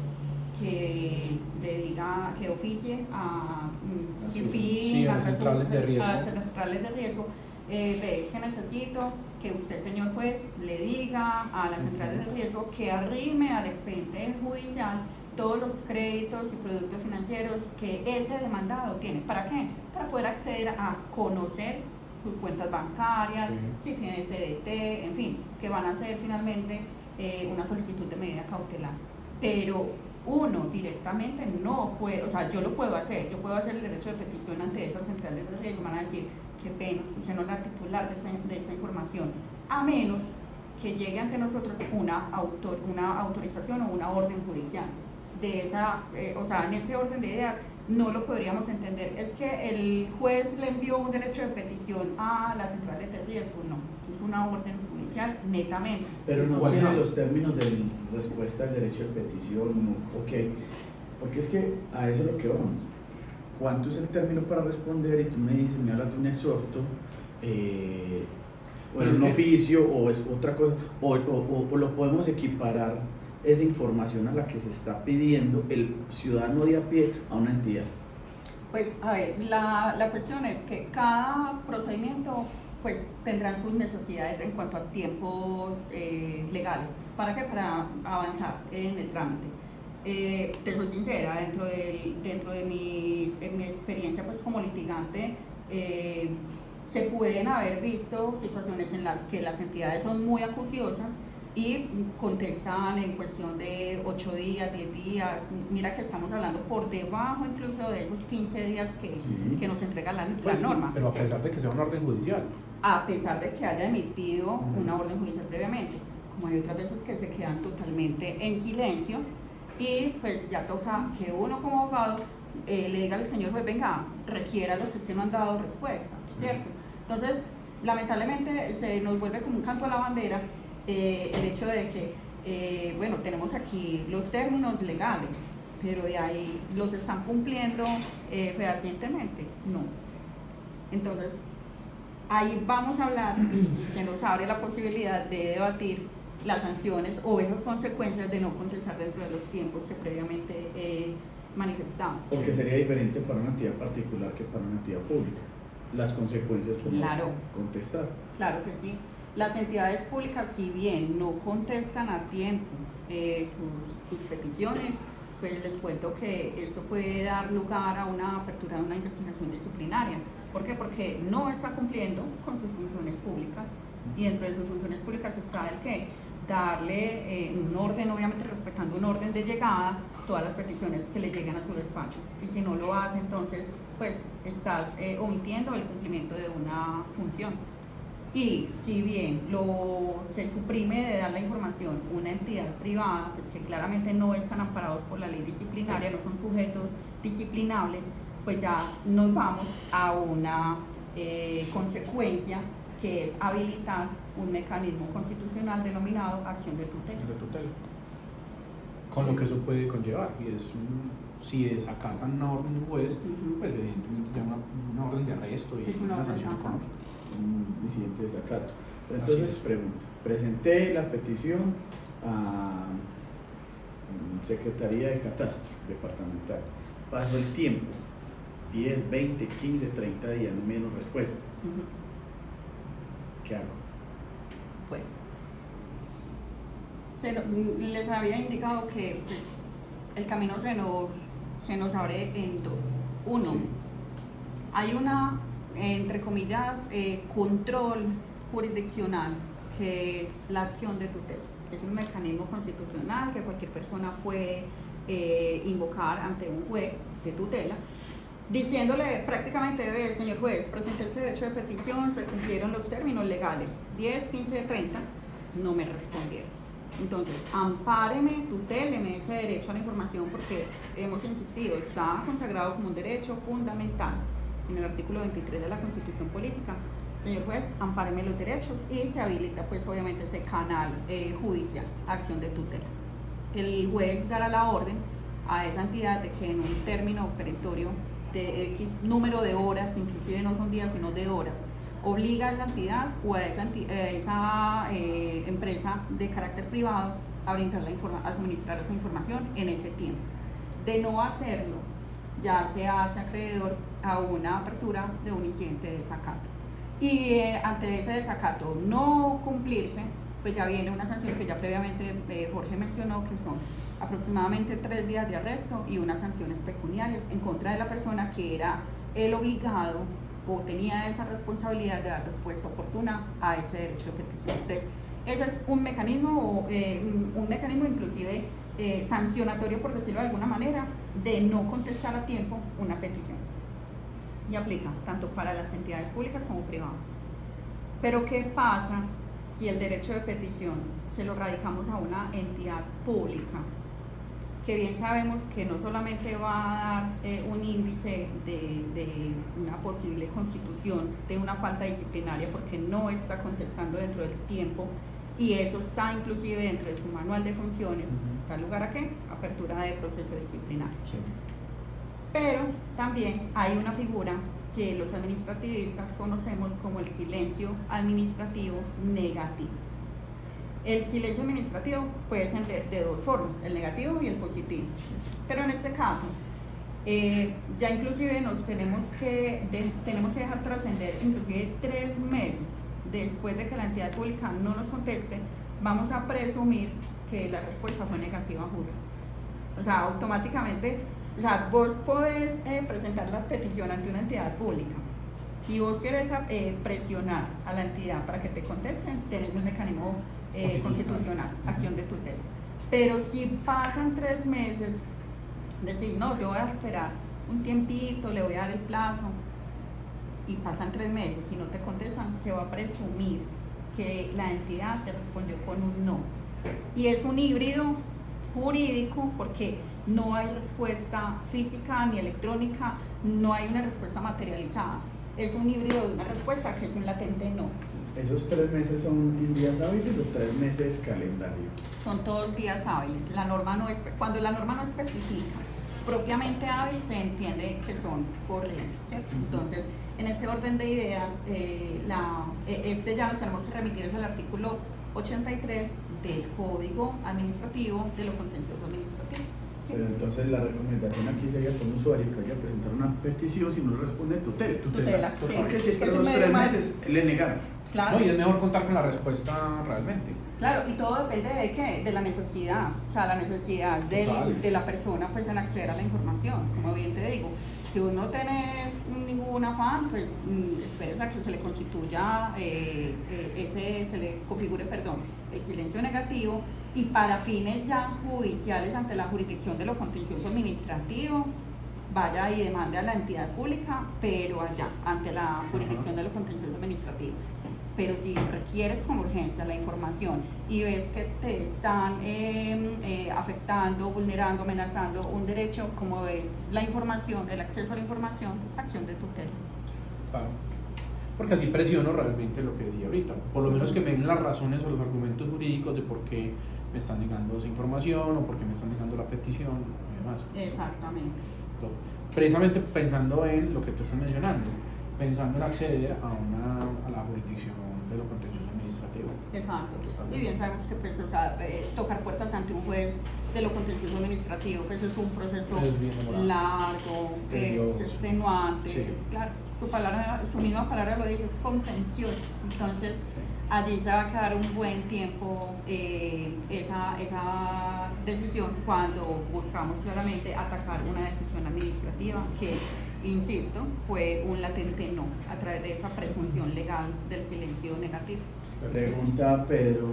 que le diga, que oficie a CIFIN, a las centrales de riesgo. A las centrales de riesgo. Es que necesito que usted, señor juez, le diga a las centrales de riesgo que arrime al expediente judicial todos los créditos y productos financieros que ese demandado tiene. ¿Para qué? Para poder acceder a conocer sus cuentas bancarias, si tiene CDT, en fin, que van a hacer finalmente una solicitud de medida cautelar. Pero uno directamente no puede, o sea, yo lo puedo hacer, yo puedo hacer el derecho de petición ante esas centrales de riesgo, van a decir, qué pena, usted no es la titular de esa información, a menos que llegue ante nosotros una autorización o una orden judicial de esa, o sea, en ese orden de ideas no lo podríamos entender. Es que el juez le envió un derecho de petición a las centrales de riesgo, no, es una orden judicial netamente. Pero no tiene los términos de respuesta al derecho de petición, no, ok, porque es que a eso es lo que vamos. ¿Cuánto es el término para responder? Y tú me dices, me hablas de un exhorto, o es un oficio, o es otra cosa, o lo podemos equiparar esa información a la que se está pidiendo el ciudadano de a pie a una entidad. Pues a ver, la cuestión es que cada procedimiento pues tendrán sus necesidades en cuanto a tiempos legales. ¿Para qué? Para avanzar en el trámite. Te soy sincera, dentro de mi experiencia pues como litigante, se pueden haber visto situaciones en las que las entidades son muy acuciosas y contestan en cuestión de 8 días, 10 días, mira que estamos hablando por debajo incluso de esos 15 días que nos entrega la norma. Pero a pesar de que sea una orden judicial. A pesar de que haya emitido una orden judicial previamente, como hay otras veces que se quedan totalmente en silencio, y pues ya toca que uno como abogado le diga al señor juez, venga, requiéralo si usted no han dado respuesta, ¿cierto? Entonces, lamentablemente se nos vuelve como un canto a la bandera el hecho de que, bueno, tenemos aquí los términos legales, pero de ahí los están cumpliendo fehacientemente, no. Entonces, ahí vamos a hablar y se nos abre la posibilidad de debatir las sanciones o esas consecuencias de no contestar dentro de los tiempos que previamente manifestamos. Porque sería diferente para una entidad particular que para una entidad pública. Las consecuencias por no contestar. Claro que sí. Las entidades públicas, si bien no contestan a tiempo sus peticiones, pues les cuento que esto puede dar lugar a una apertura de una investigación disciplinaria. ¿Por qué? Porque no está cumpliendo con sus funciones públicas, y dentro de sus funciones públicas está el que darle un orden, obviamente respetando un orden de llegada, todas las peticiones que le lleguen a su despacho. Y si no lo hace, entonces pues estás omitiendo el cumplimiento de una función. Y si bien se suprime de dar la información una entidad privada, pues que claramente no están amparados por la ley disciplinaria, no son sujetos disciplinables, pues ya nos vamos a una consecuencia, que es habilitar un mecanismo constitucional denominado acción de tutela. Con lo que eso puede conllevar, y es si desacatan una orden de un juez, pues evidentemente ya una orden de arresto y una sanción económica. Un incidente de desacato. Pero entonces pregunta, presenté la petición a Secretaría de Catastro Departamental, pasó el tiempo, 10, 20, 15, 30 días, no me dieron respuesta. ¿Qué hago? Bueno, les había indicado que pues, el camino se nos abre en dos. Uno, sí. Hay una, entre comillas, control jurisdiccional, que es la acción de tutela. Es un mecanismo constitucional que cualquier persona puede invocar ante un juez de tutela, diciéndole prácticamente, señor juez, presenté ese derecho de petición, se cumplieron los términos legales, 10, 15, 30, no me respondieron. Entonces, ampáreme, tutéleme ese derecho a la información, porque hemos insistido, está consagrado como un derecho fundamental en el artículo 23 de la Constitución Política. Señor juez, ampáreme los derechos, y se habilita pues obviamente ese canal judicial, acción de tutela. El juez dará la orden a esa entidad de que en un término perentorio de X número de horas, inclusive no son días sino de horas, obliga a esa entidad o a esa empresa de carácter privado a brindar a suministrar esa información en ese tiempo. De no hacerlo, ya se hace acreedor a una apertura de un incidente de desacato. Y ante ese desacato no cumplirse, pues ya viene una sanción que ya previamente Jorge mencionó, que son aproximadamente 3 días de arresto y unas sanciones pecuniarias en contra de la persona que era el obligado o tenía esa responsabilidad de dar respuesta oportuna a ese derecho de petición. Entonces, ese es un mecanismo inclusive sancionatorio, por decirlo de alguna manera, de no contestar a tiempo una petición. Y aplica tanto para las entidades públicas como privadas. Pero ¿qué pasa si el derecho de petición se lo radicamos a una entidad pública? Que bien sabemos que no solamente va a dar un índice de una posible constitución de una falta disciplinaria porque no está contestando dentro del tiempo, y eso está inclusive dentro de su manual de funciones, ¿da lugar a qué? Apertura de proceso disciplinario. Sí. Pero también hay una figura que los administrativistas conocemos como el silencio administrativo negativo. El silencio administrativo puede ser de dos formas, el negativo y el positivo. Pero en este caso, ya inclusive tenemos que dejar trascender inclusive 3 meses después de que la entidad pública no nos conteste, vamos a presumir que la respuesta fue negativa, juro. O sea, automáticamente, vos podés presentar la petición ante una entidad pública. Si vos querés presionar a la entidad para que te contesten, tenés el mecanismo constitucional, acción de tutela. Pero si pasan 3 meses, decir, no, yo voy a esperar un tiempito, le voy a dar el plazo, y pasan 3 meses, si no te contestan, se va a presumir que la entidad te respondió con un no. Y es un híbrido jurídico porque no hay respuesta física ni electrónica, no hay una respuesta materializada. Es un híbrido de una respuesta que es un latente no. ¿Esos 3 meses son en días hábiles o 3 meses calendario? Son todos días hábiles. La norma cuando la norma no especifica propiamente hábil, se entiende que son corrientes, ¿cierto? Entonces, en ese orden de ideas, ya nos tenemos que remitir al artículo 83 del Código Administrativo de lo Contencioso Administrativo. ¿Sí? Pero entonces la recomendación aquí sería con un usuario que vaya a presentar una petición, si no responde, tutela. Tutela, sí. Porque si es que Es los un 3 medio más- meses le negaron. Claro. No, y es mejor contar con la respuesta realmente. Claro, y todo depende de qué, de la necesidad, o sea, la necesidad Total. de la persona pues en acceder a la información, como bien te digo. Si vos no tenés ningún afán, pues esperes a que se le constituya, se le configure, perdón, el silencio negativo, y para fines ya judiciales ante la jurisdicción de lo contencioso administrativo, vaya y demande a la entidad pública, pero allá, ante la jurisdicción de lo contencioso administrativo. Pero si requieres con urgencia la información y ves que te están afectando, vulnerando, amenazando un derecho, como es la información, el acceso a la información, acción de tutela. Claro. Porque así presiono realmente lo que decía ahorita. Por lo menos que me den las razones o los argumentos jurídicos de por qué me están negando esa información o por qué me están negando la petición y demás. Exactamente. Precisamente pensando en lo que tú estás mencionando, pensando en acceder a la jurisdicción de lo contencioso administrativo. Exacto. Totalmente. Y bien sabemos que pues, o sea, tocar puertas ante un juez de lo contencioso administrativo pues es un proceso Es bien demorado. largo, Tedioso. es extenuante. Sí. Claro, su misma palabra lo dice, es contencioso. Entonces, allí se va a quedar un buen tiempo esa decisión cuando buscamos claramente atacar una decisión administrativa que, insisto, fue un latente no a través de esa presunción legal del silencio negativo. Pregunta Pedro.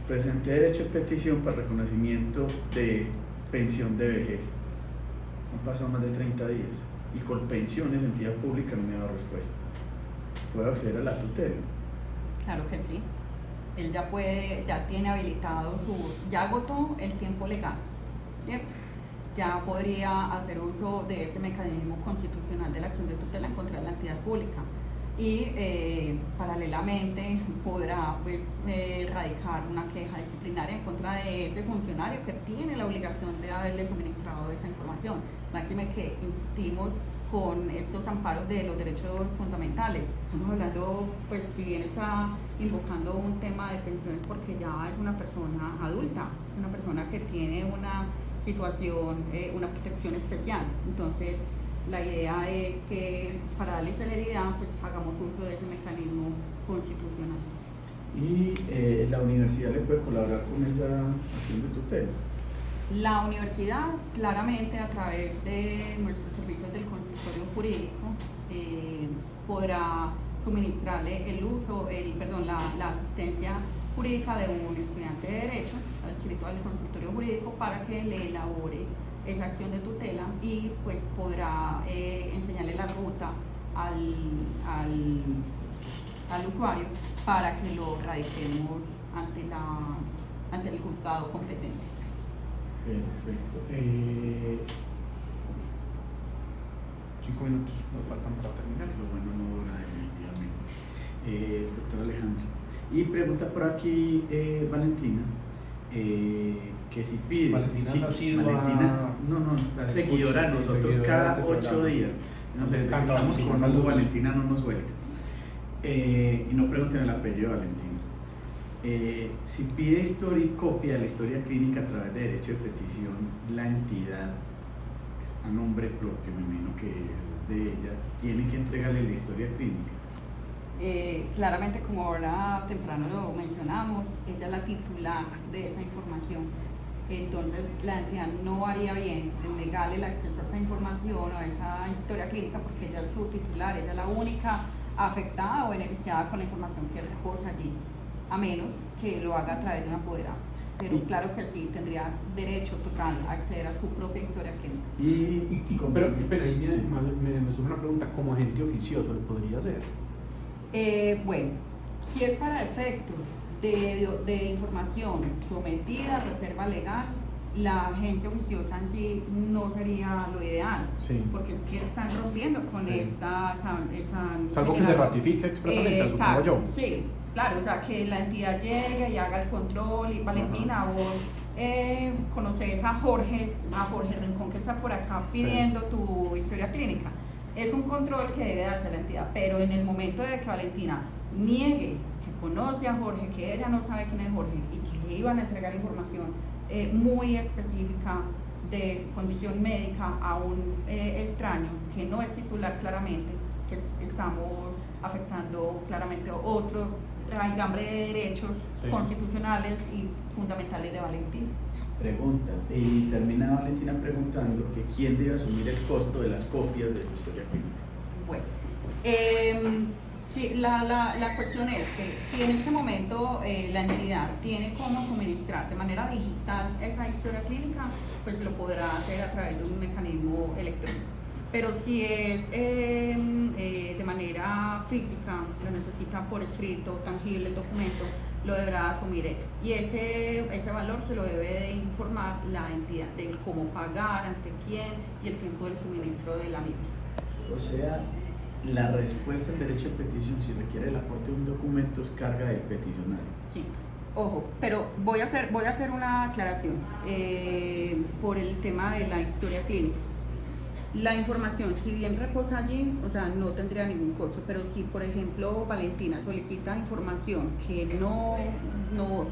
Presenté derecho de petición para reconocimiento de pensión de vejez. Han pasado más de 30 días y con pensiones entidad pública no me ha dado respuesta. ¿Puedo acceder a la tutela? Claro que sí. Él ya tiene habilitado ya agotó el tiempo legal, ¿cierto? Ya podría hacer uso de ese mecanismo constitucional de la acción de tutela en contra de la entidad pública y paralelamente podrá pues radicar una queja disciplinaria en contra de ese funcionario que tiene la obligación de haberle suministrado esa información. Máxime que insistimos con estos amparos de los derechos fundamentales. Estamos hablando, pues si bien está invocando un tema de pensiones porque ya es una persona adulta, una persona que tiene una situación, una protección especial. Entonces, la idea es que para darle celeridad, pues hagamos uso de ese mecanismo constitucional. ¿Y la universidad le puede colaborar con esa acción de tutela? La universidad, claramente a través de nuestros servicios del consultorio jurídico, podrá suministrarle la asistencia jurídica de un estudiante de Derecho adscrito al consultorio jurídico para que le elabore esa acción de tutela y pues podrá enseñarle la ruta al usuario para que lo radiquemos ante el juzgado competente. Perfecto. 5 minutos nos faltan para terminar. Pero bueno, no dura definitivamente. Doctor Alejandro. Y pregunta por aquí Valentina, que si pide. Valentina sí, es asidua. Valentina, no, está seguidora de sí, nosotros seguidora cada de este 8 programa. días. No sé, Me encanta, estamos Valentina, con Hugo, saludos. Valentina no nos suelte. Y no pregunten el apellido de Valentina. Si pide copia de la historia clínica a través de derecho de petición, la entidad, es a nombre propio, me imagino que es de ella, tiene que entregarle la historia clínica. Claramente, como ahora temprano lo mencionamos, ella es la titular de esa información. Entonces, la entidad no haría bien en negarle el acceso a esa información o a esa historia clínica porque ella es su titular, ella es la única afectada o beneficiada con la información que reposa allí, a menos que lo haga a través de una apoderada. Pero claro que sí, tendría derecho total a acceder a su propia historia clínica. Pero ahí sí. me surge una pregunta, ¿como agente oficioso le podría hacer? Bueno, si es para efectos de información sometida a reserva legal, la agencia oficiosa en sí no sería lo ideal, Sí. porque es que están rompiendo con Sí. es algo que se ratifique expresamente, supongo yo. Sí, claro, o sea, que la entidad llegue y haga el control y Valentina, vos conoces a Jorge Rincón que está por acá pidiendo tu historia clínica. Es un control que debe hacer la entidad, pero en el momento de que Valentina niegue que conoce a Jorge, que ella no sabe quién es Jorge y que le iban a entregar información muy específica de su condición médica a un extraño que no es titular claramente, que estamos afectando claramente otro raigambre de derechos constitucionales y fundamentales de Valentina. Pregunta, y termina Valentina preguntando que quién debe asumir el costo de las copias de su historia clínica. Bueno, sí, la cuestión es que si en este momento la entidad tiene cómo suministrar de manera digital esa historia clínica, pues lo podrá hacer a través de un mecanismo electrónico. Pero si es de manera física, lo necesita por escrito, tangible el documento, lo deberá asumir ella. Y ese valor se lo debe de informar la entidad de cómo pagar, ante quién y el tiempo del suministro de la misma. O sea, la respuesta al derecho de petición, si requiere el aporte de un documento, es carga del peticionario. Sí. Ojo, pero voy a hacer una aclaración por el tema de la historia clínica. La información, si bien reposa allí, o sea, no tendría ningún costo, pero si, por ejemplo, Valentina solicita información que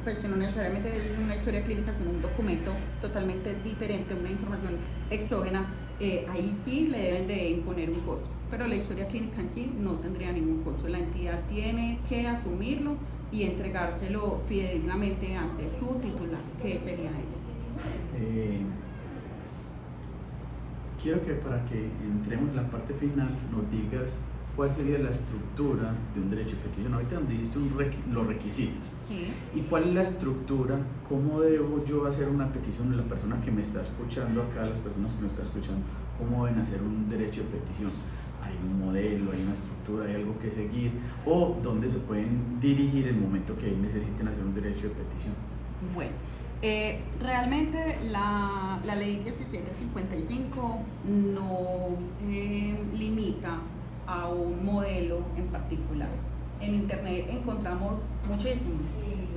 pues no necesariamente es una historia clínica, sino un documento totalmente diferente, una información exógena, ahí sí le deben de imponer un costo, pero la historia clínica en sí no tendría ningún costo. La entidad tiene que asumirlo y entregárselo fidedignamente ante su titular, que sería ella. Quiero que para que entremos en la parte final nos digas cuál sería la estructura de un derecho de petición. Ahorita donde diste los requisitos. Sí. ¿Y cuál es la estructura? ¿Cómo debo yo hacer una petición? La persona que me está escuchando acá, las personas que me están escuchando, ¿cómo deben hacer un derecho de petición? ¿Hay un modelo, hay una estructura, hay algo que seguir? ¿O dónde se pueden dirigir el momento que necesiten hacer un derecho de petición? Bueno. Realmente la ley 1755 no limita a un modelo en particular. En internet encontramos muchísimos,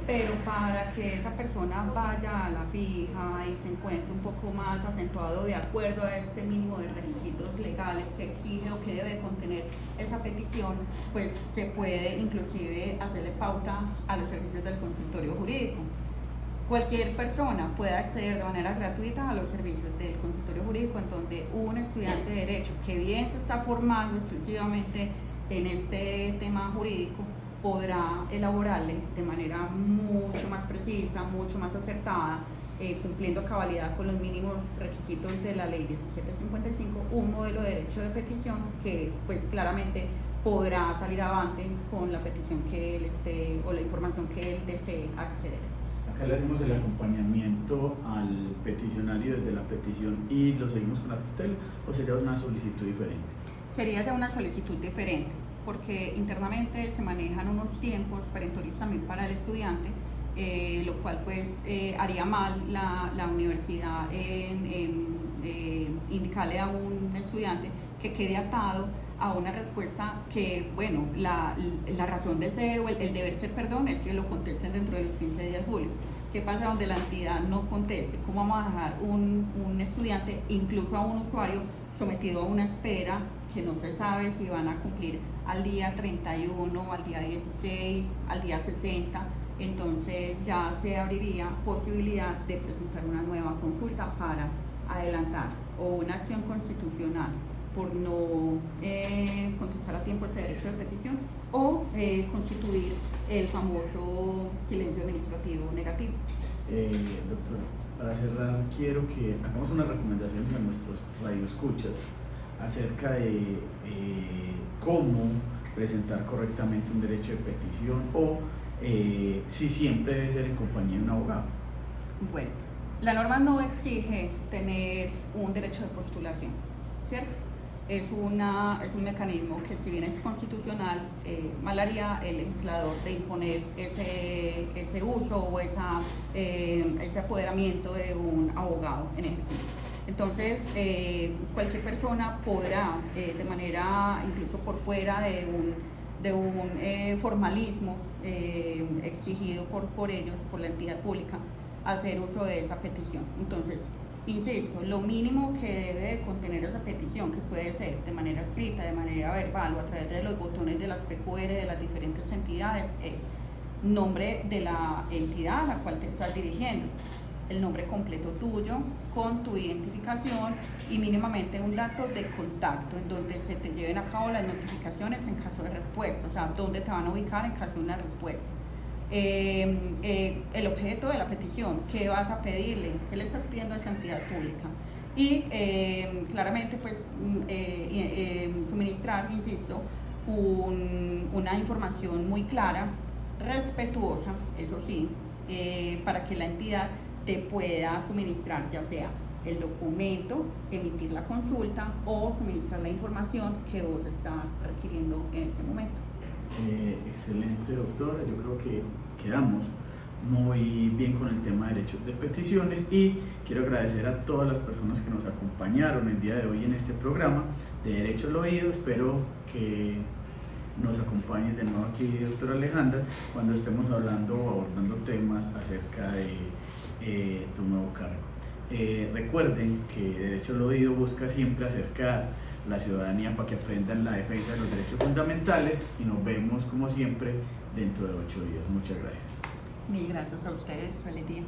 pero para que esa persona vaya a la fija y se encuentre un poco más acentuado de acuerdo a este mínimo de requisitos legales que exige o que debe contener esa petición, pues se puede inclusive hacerle pauta a los servicios del consultorio jurídico. Cualquier persona puede acceder de manera gratuita a los servicios del consultorio jurídico, en donde un estudiante de Derecho que bien se está formando exclusivamente en este tema jurídico podrá elaborarle de manera mucho más precisa, mucho más acertada, cumpliendo a cabalidad con los mínimos requisitos de la ley 1755, un modelo de derecho de petición que pues claramente podrá salir avante con la petición que él o la información que él desee acceder. Acá le hacemos el acompañamiento al peticionario desde la petición y lo seguimos con la tutela, ¿o sería una solicitud diferente? Sería ya una solicitud diferente, porque internamente se manejan unos tiempos perentorios también para el estudiante, lo cual pues haría mal la universidad en indicarle a un estudiante que quede atado a una respuesta que, bueno, la razón de ser o el deber ser, perdón, es que lo contesten dentro de los 15 días de julio. ¿Qué pasa donde la entidad no conteste? ¿Cómo vamos a dejar un estudiante, incluso a un usuario, sometido a una espera que no se sabe si van a cumplir al día 31, al día 16, al día 60? Entonces ya se abriría posibilidad de presentar una nueva consulta para adelantar o una acción constitucional por no contestar a tiempo ese derecho de petición o constituir el famoso silencio administrativo negativo. Doctora, para cerrar quiero que hagamos unas recomendaciones a nuestros radioescuchas acerca de cómo presentar correctamente un derecho de petición o si siempre debe ser en compañía de un abogado. Bueno, la norma no exige tener un derecho de postulación, ¿cierto? Es un mecanismo que, si bien es constitucional, mal haría el legislador de imponer ese uso o ese apoderamiento de un abogado en ejercicio. Entonces, cualquier persona podrá, de manera incluso por fuera de un formalismo exigido por ellos, por la entidad pública, hacer uso de esa petición. Entonces, insisto, lo mínimo que debe de contener esa petición, que puede ser de manera escrita, de manera verbal o a través de los botones de las PQR de las diferentes entidades, es nombre de la entidad a la cual te estás dirigiendo, el nombre completo tuyo, con tu identificación y mínimamente un dato de contacto en donde se te lleven a cabo las notificaciones en caso de respuesta, o sea, dónde te van a ubicar en caso de una respuesta. El objeto de la petición, qué vas a pedirle, qué le estás pidiendo a esa entidad pública y claramente pues suministrar, insisto, una información muy clara, respetuosa, eso sí, para que la entidad te pueda suministrar ya sea el documento, emitir la consulta o suministrar la información que vos estás requiriendo en ese momento. Excelente, doctora. Yo creo que quedamos muy bien con el tema de derechos de peticiones y quiero agradecer a todas las personas que nos acompañaron el día de hoy en este programa de Derecho al Oído. Espero que nos acompañes de nuevo aquí, doctora Alejandra, cuando estemos hablando o abordando temas acerca de tu nuevo cargo. Recuerden que Derecho al Oído busca siempre acercar la ciudadanía para que aprendan la defensa de los derechos fundamentales y nos vemos como siempre dentro de 8 días. Muchas gracias. Mil gracias a ustedes. Feliz día.